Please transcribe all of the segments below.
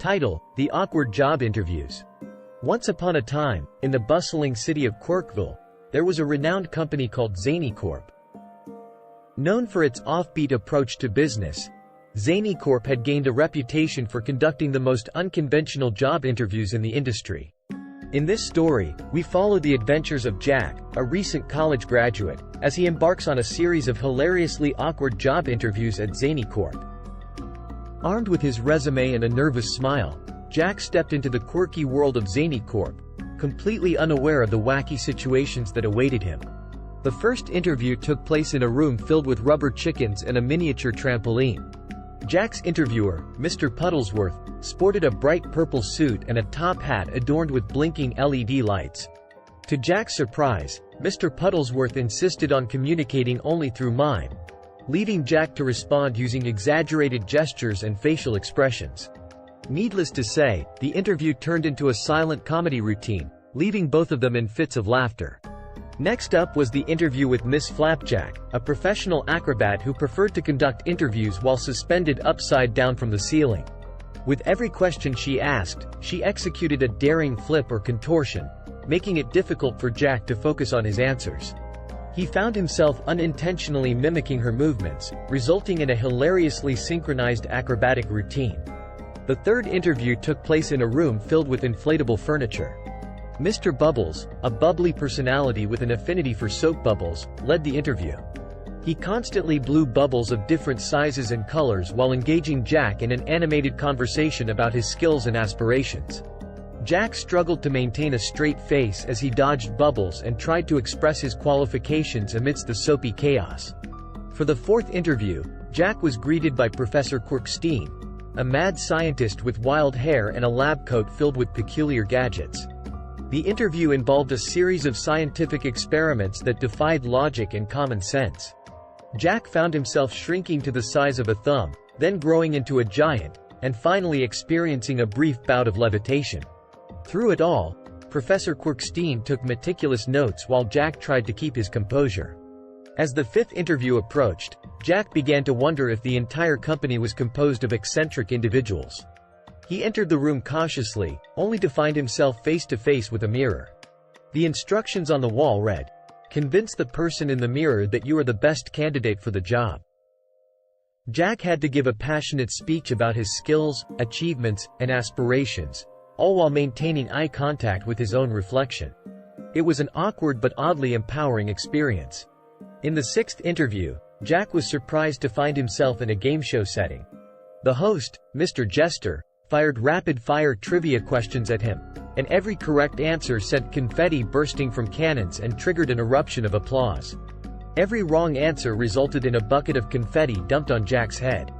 Title: The Awkward Job Interviews. Once upon a time, in the bustling city of Corkville, there was a renowned company called Zany Corp. Known for its offbeat approach to business, Zany Corp had gained a reputation for conducting the most unconventional job interviews in the industry. In this story, we follow the adventures of Jack, a recent college graduate, as he embarks on a series of hilariously awkward job interviews at Zany Corp. Armed with his resume and a nervous smile, Jack stepped into the quirky world of Zany Corp, completely unaware of the wacky situations that awaited him. The first interview took place in a room filled with rubber chickens and a miniature trampoline. Jack's interviewer, Mr. Puddlesworth, sported a bright purple suit and a top hat adorned with blinking LED lights. To Jack's surprise, Mr. Puddlesworth insisted on communicating only through mime, leaving Jack to respond using exaggerated gestures and facial expressions. Needless to say, the interview turned into a silent comedy routine, leaving both of them in fits of laughter. Next up was the interview with Miss Flapjack, a professional acrobat who preferred to conduct interviews while suspended upside down from the ceiling. With every question she asked, she executed a daring flip or contortion, making it difficult for Jack to focus on his answers. He found himself unintentionally mimicking her movements, resulting in a hilariously synchronized acrobatic routine. The third interview took place in a room filled with inflatable furniture. Mr. Bubbles, a bubbly personality with an affinity for soap bubbles, led the interview. He constantly blew bubbles of different sizes and colors while engaging Jack in an animated conversation about his skills and aspirations. Jack struggled to maintain a straight face as he dodged bubbles and tried to express his qualifications amidst the soapy chaos. For the fourth interview, Jack was greeted by Professor Quirkstein, a mad scientist with wild hair and a lab coat filled with peculiar gadgets. The interview involved a series of scientific experiments that defied logic and common sense. Jack found himself shrinking to the size of a thumb, then growing into a giant, and finally experiencing a brief bout of levitation. Through it all, Professor Quirkstein took meticulous notes while Jack tried to keep his composure. As the fifth interview approached, Jack began to wonder if the entire company was composed of eccentric individuals. He entered the room cautiously, only to find himself face to face with a mirror. The instructions on the wall read, "Convince the person in the mirror that you are the best candidate for the job." Jack had to give a passionate speech about his skills, achievements, and aspirations, all while maintaining eye contact with his own reflection. It was an awkward but oddly empowering experience. In the sixth interview, Jack was surprised to find himself in a game show setting. The host, Mr. Jester, fired rapid-fire trivia questions at him, and every correct answer sent confetti bursting from cannons and triggered an eruption of applause. Every wrong answer resulted in a bucket of confetti dumped on Jack's head.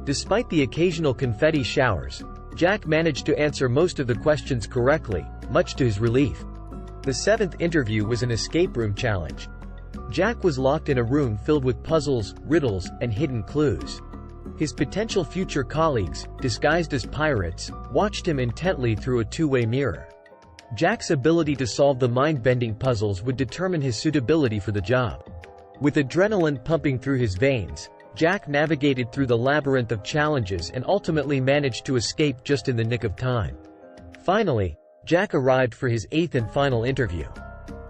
Despite the occasional confetti showers, Jack managed to answer most of the questions correctly, much to his relief. The seventh interview was an escape room challenge. Jack was locked in a room filled with puzzles, riddles, and hidden clues. His potential future colleagues, disguised as pirates, watched him intently through a two-way mirror. Jack's ability to solve the mind-bending puzzles would determine his suitability for the job. With adrenaline pumping through his veins, Jack navigated through the labyrinth of challenges and ultimately managed to escape just in the nick of time. Finally, Jack arrived for his eighth and final interview.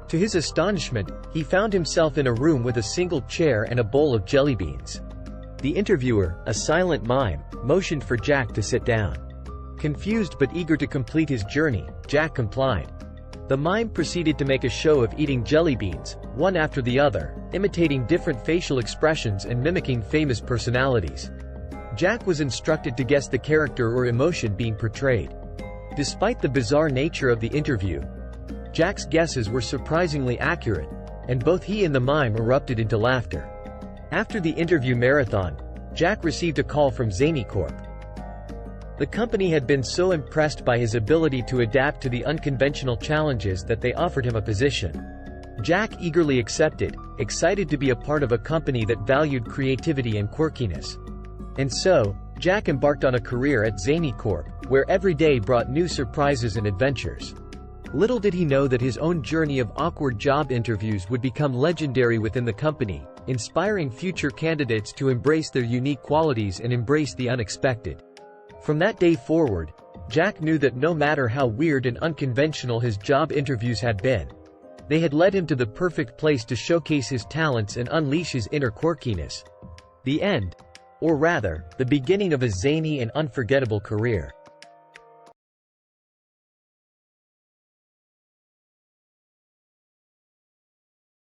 To his astonishment, he found himself in a room with a single chair and a bowl of jelly beans. The interviewer, a silent mime, motioned for Jack to sit down. Confused but eager to complete his journey, Jack complied. The mime proceeded to make a show of eating jelly beans, one after the other, imitating different facial expressions and mimicking famous personalities. Jack was instructed to guess the character or emotion being portrayed. Despite the bizarre nature of the interview, Jack's guesses were surprisingly accurate, and both he and the mime erupted into laughter. After the interview marathon, Jack received a call from Zany Corp. The company had been so impressed by his ability to adapt to the unconventional challenges that they offered him a position. Jack eagerly accepted, excited to be a part of a company that valued creativity and quirkiness. And so, Jack embarked on a career at Zany Corp, where every day brought new surprises and adventures. Little did he know that his own journey of awkward job interviews would become legendary within the company, inspiring future candidates to embrace their unique qualities and embrace the unexpected. From that day forward, Jack knew that no matter how weird and unconventional his job interviews had been, they had led him to the perfect place to showcase his talents and unleash his inner quirkiness. The end, or rather, the beginning of a zany and unforgettable career.